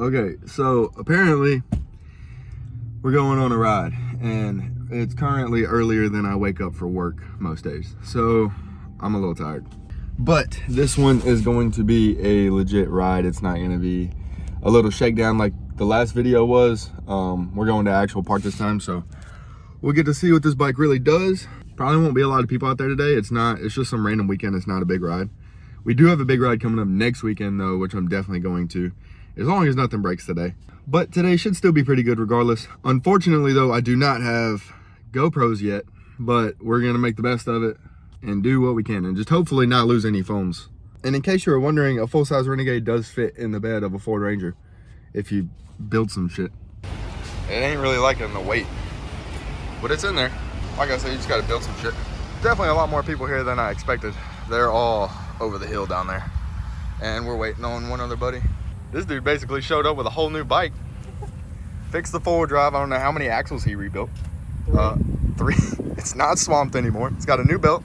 Okay, so apparently we're going on a ride, and it's currently earlier than I wake up for work most days, so I'm a little tired. But this one is going to be a legit ride. It's not going to be a little shakedown like the last video was. We're going to actual park this time, so we'll get to see what this bike really does. Probably won't be a lot of people out there today. It's just some random weekend. It's not a big ride. We do have a big ride coming up next weekend though, which I'm definitely going to, as long as nothing breaks today. But today should still be pretty good regardless. Unfortunately though, I do not have GoPros yet, but we're gonna make the best of it and do what we can and just hopefully not lose any phones. And in case you were wondering, a full-size Renegade does fit in the bed of a Ford Ranger if you build some shit. It ain't really liking the weight, but it's in there. Like I said, you just gotta build some shit. Definitely a lot more people here than I expected. They're all over the hill down there, and we're waiting on one other buddy. This dude basically showed up with a whole new bike. Fixed the four-wheel drive. I don't know how many axles he rebuilt. Three. It's not swamped anymore. It's got a new belt,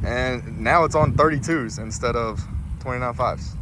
and now it's on 32s instead of 29.5s.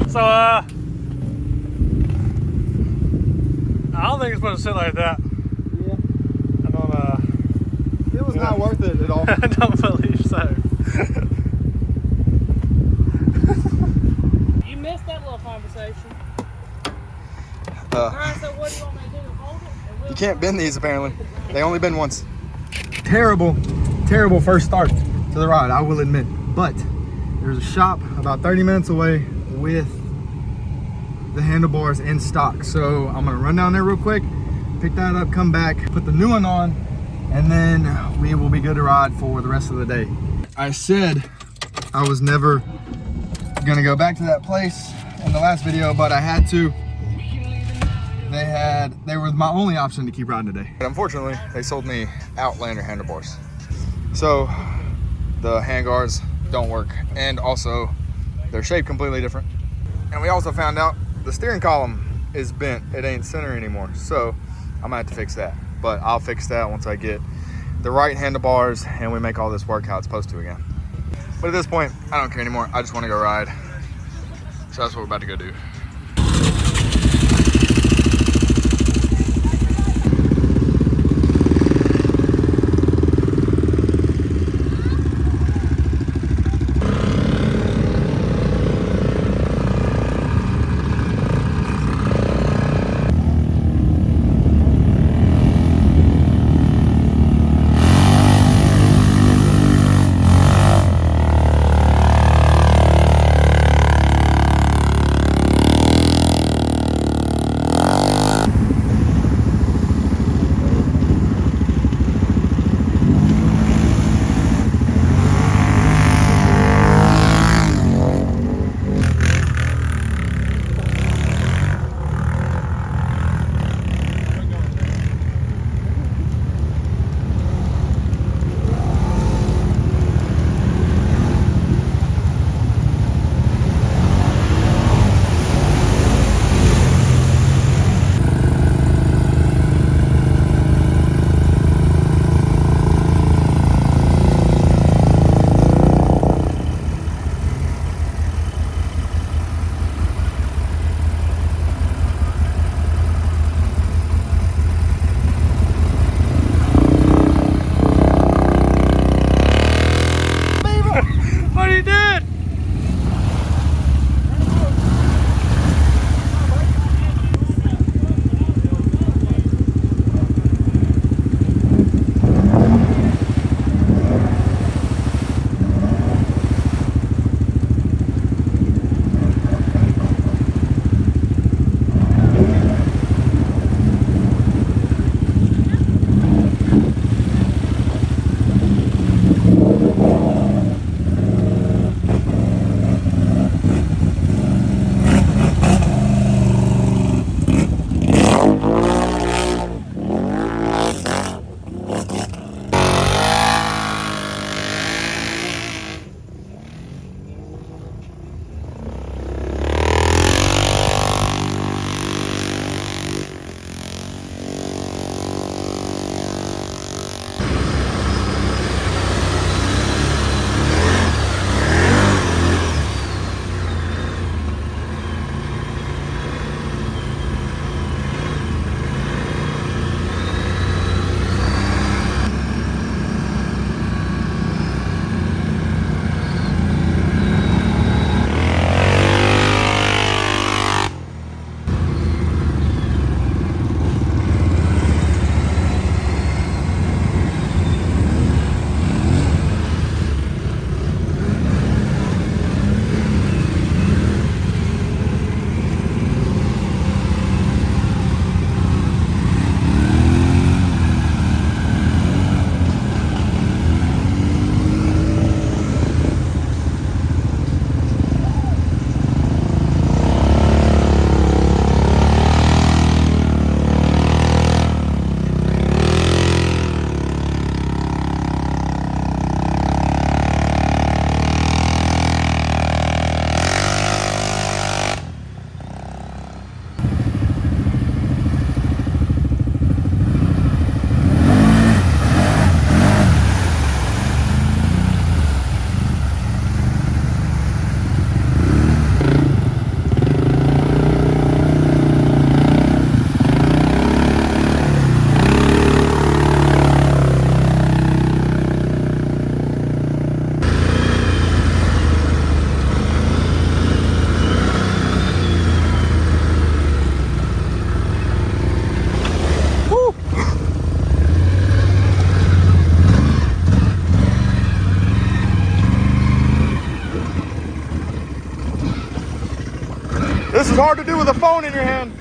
So, I don't think it's supposed to sit like that. Yeah. I don't, It was not worth it at all. I don't believe so. You missed that little conversation. Uh, So what do you want me to do? Hold it? And we'll You can't bend these apparently. They only bend once. Terrible first start to the ride, I will admit. But there's a shop about 30 minutes away with the handlebars in stock. So I'm gonna run down there real quick, pick that up, come back, put the new one on, and then we will be good to ride for the rest of the day. I said I was never gonna go back to that place in the last video, but I had to. They were my only option to keep riding today. But unfortunately, they sold me Outlander handlebars. So the handguards don't work, and also they're shaped completely different. And we also found out the steering column is bent. It ain't center anymore. So I'm gonna have to fix that. But I'll fix that once I get the right handlebars and we make all this work how it's supposed to again. But at this point, I don't care anymore. I just wanna go ride. So that's what we're about to go do. This is hard to do with a phone in your hand.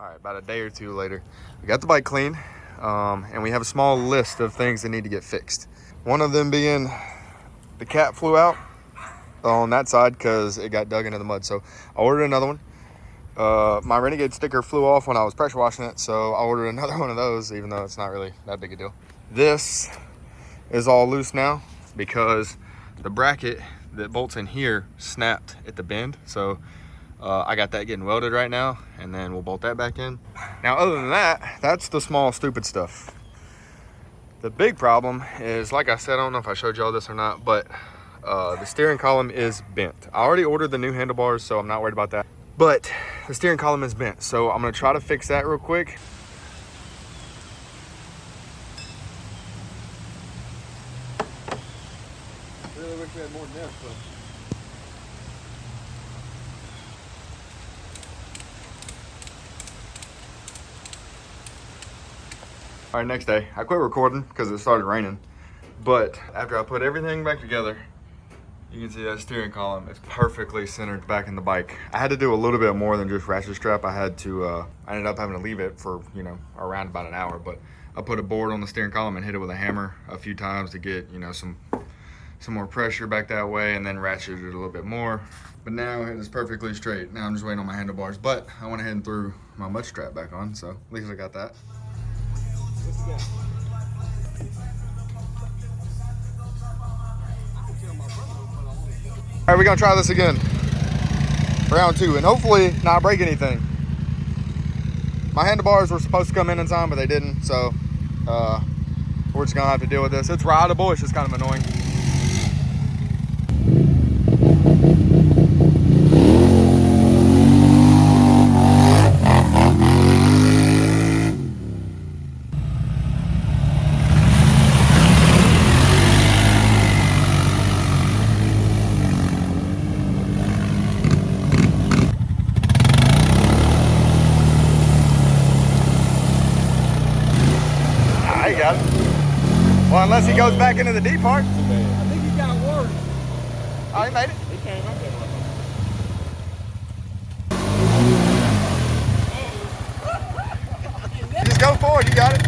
All right, about a day or two later, we got the bike clean, and we have a small list of things that need to get fixed. One of them being the cap flew out, on that side because it got dug into the mud. So I ordered another one. My Renegade sticker flew off when I was pressure washing it, so I ordered another one of those, even though it's not really that big a deal. This is all loose now because the bracket that bolts in here snapped at the bend. So I got that getting welded right now, and then we'll bolt that back in. Now, other than that, that's the small stupid stuff. The big problem is, like I said, I don't know if I showed y'all this or not, but the steering column is bent. I already ordered the new handlebars, so I'm not worried about that. But the steering column is bent, so I'm gonna try to fix that real quick. Really wish we had more depth, but all right, next day. I quit recording because it started raining. But after I put everything back together, you can see that steering column is perfectly centered back in the bike. I had to do a little bit more than just ratchet strap. I ended up having to leave it for, you know, around about an hour. But I put a board on the steering column and hit it with a hammer a few times to get, you know, some more pressure back that way, and then ratcheted it a little bit more. But now it is perfectly straight. Now I'm just waiting on my handlebars. But I went ahead and threw my mud strap back on, so at least I got that. All right, we're gonna try this again. Round 2, and hopefully not break anything. My handlebars were supposed to come in time, but they didn't, so we're just gonna have to deal with this. It's rideable, it's just kind of annoying. I got it. Well, unless he goes back into the deep part. I think he got worse. Oh, he made it. He came up there. Just go forward, you got it.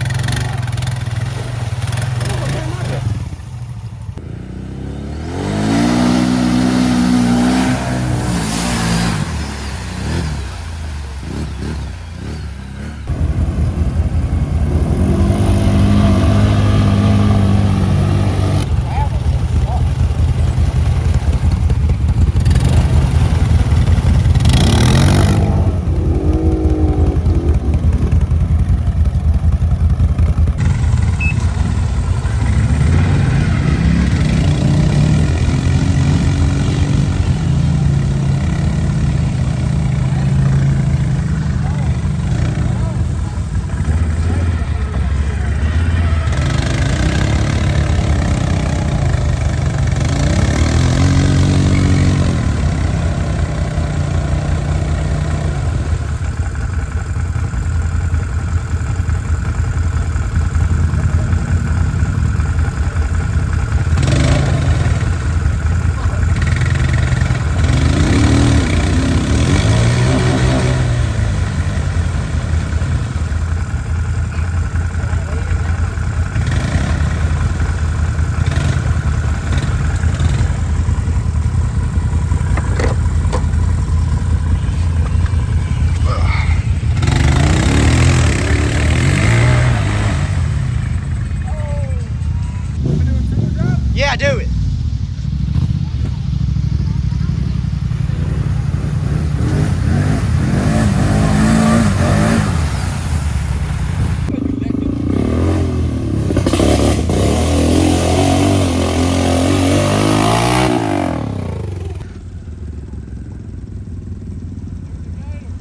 Yeah, do it.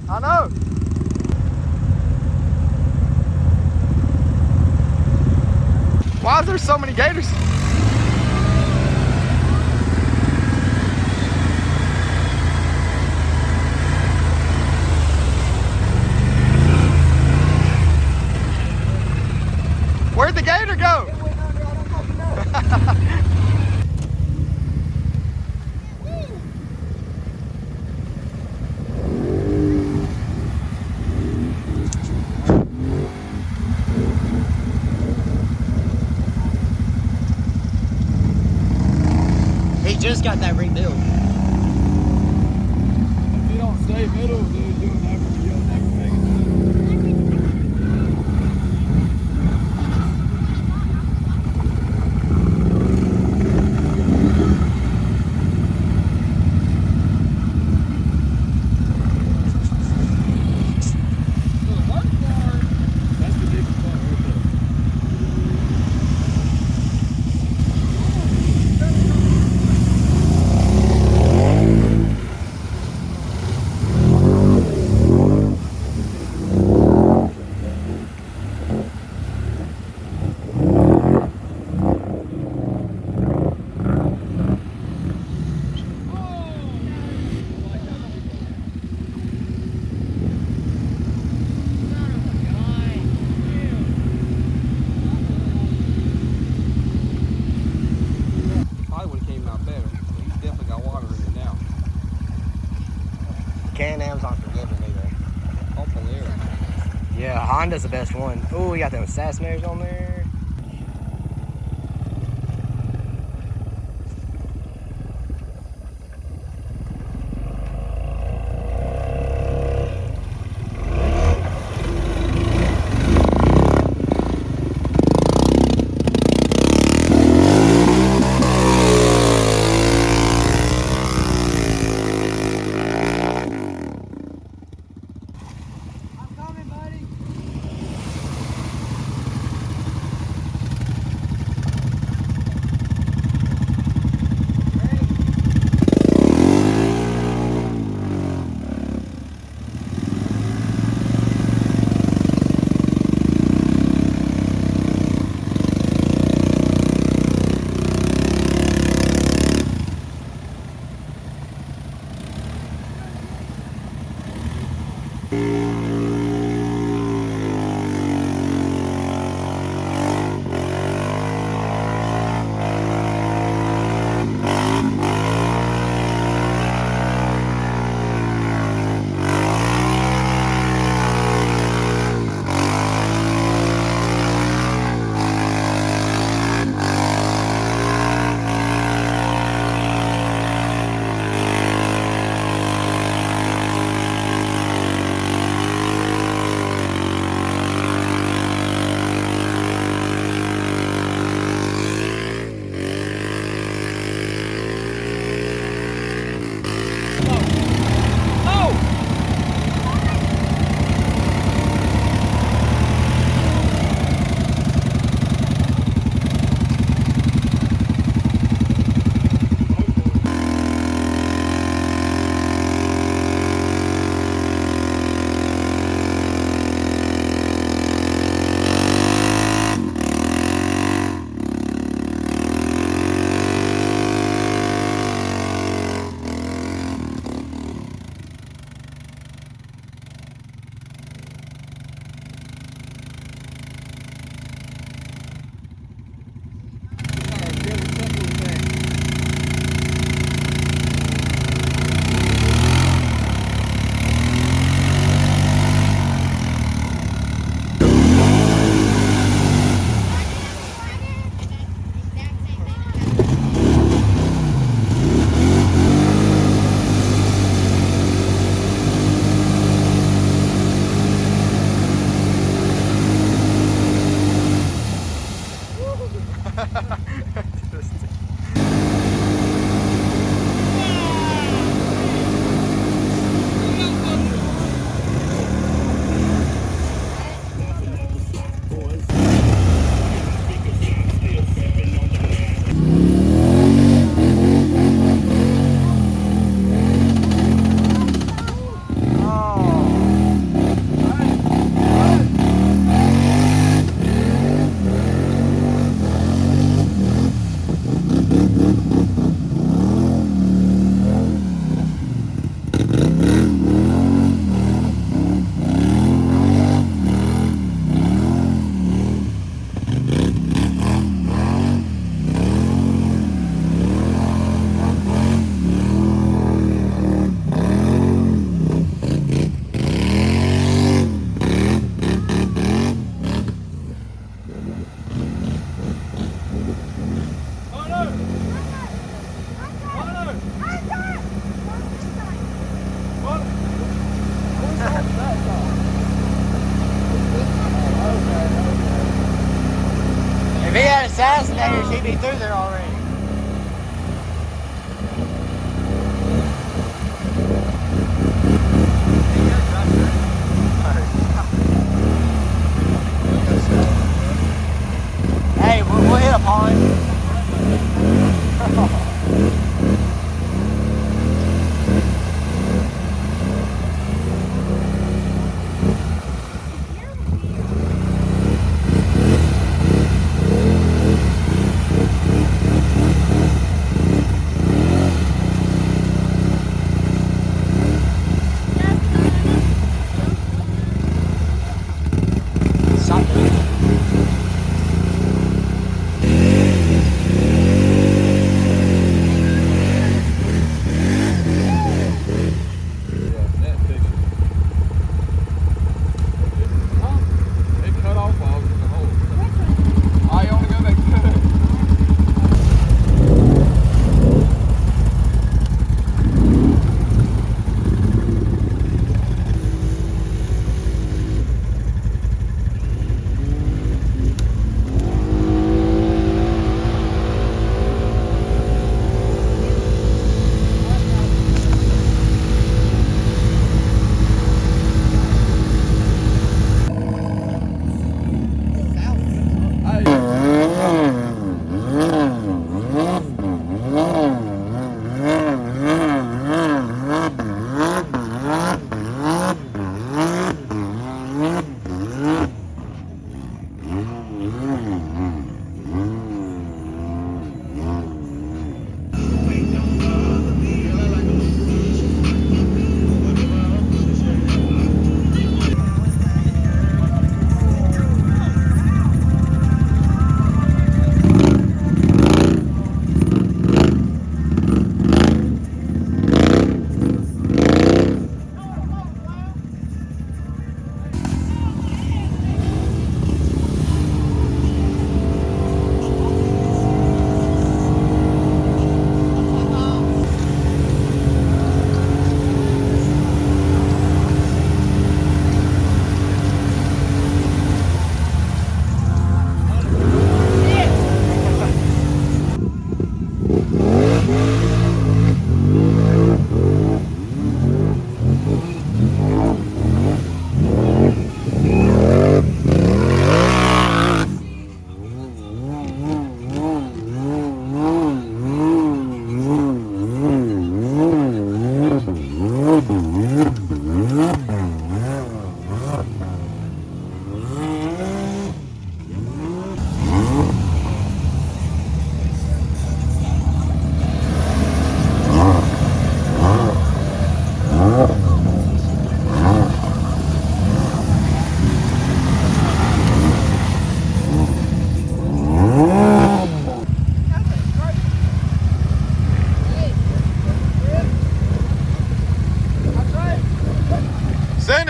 I know. Why is there so many gators? Where'd the gator go? He just got that rebuilt. stay middle, dude, you'll never make it. That's the deepest part right there. Probably would have came out better. But he's definitely got water in it now. Can-Am's aren't forgiving either. Awful air. Yeah, Honda's the best one. Oh, we got those Sassmares on there.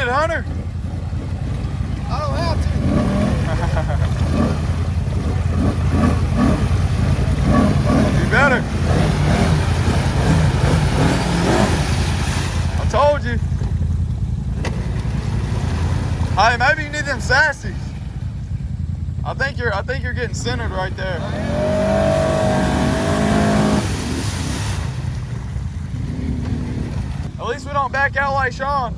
it, Hunter? I don't have to. You better. I told you. Hey, maybe you need them sassies. I think you're getting centered right there. At least we don't back out like Sean.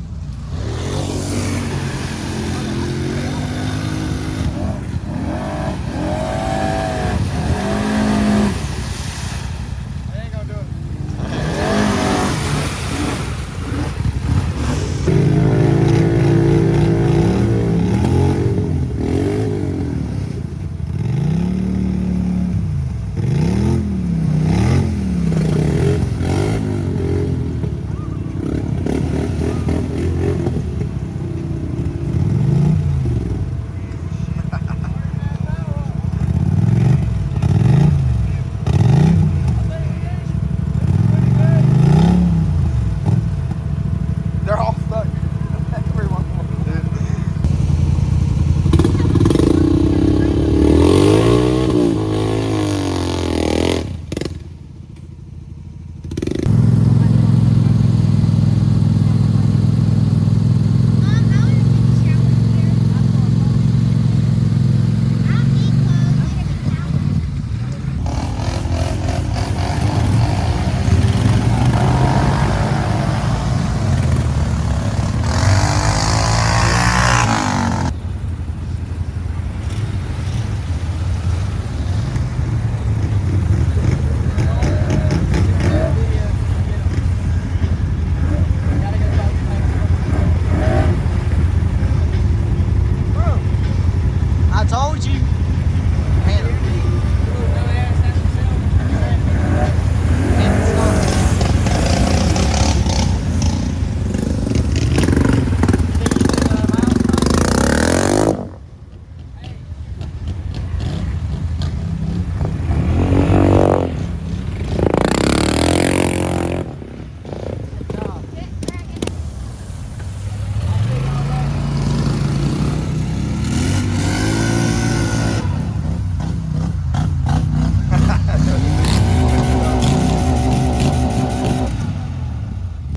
I told you.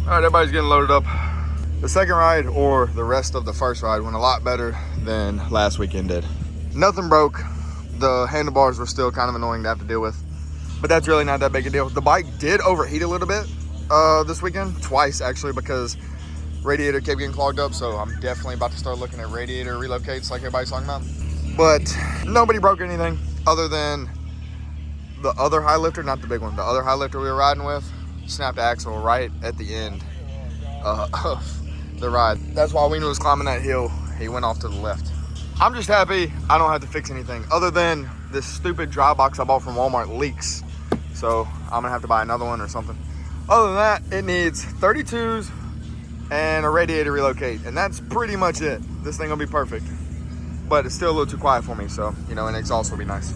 All right, everybody's getting loaded up. The second ride, or the rest of the first ride, went a lot better than last weekend did. Nothing broke. The handlebars were still kind of annoying to have to deal with, but that's really not that big a deal. The bike did overheat a little bit this weekend, twice actually, because radiator kept getting clogged up. So I'm definitely about to start looking at radiator relocates like everybody's talking about. But nobody broke anything other than the other high lifter, not the big one, the other high lifter we were riding with snapped the axle right at the end of the ride. That's why when he was climbing that hill, he went off to the left. I'm just happy I don't have to fix anything other than this stupid dry box I bought from Walmart leaks. So I'm gonna have to buy another one or something. Other than that, it needs 32s and a radiator relocate, and that's pretty much it. This thing will be perfect, but it's still a little too quiet for me, so, you know, an exhaust will be nice.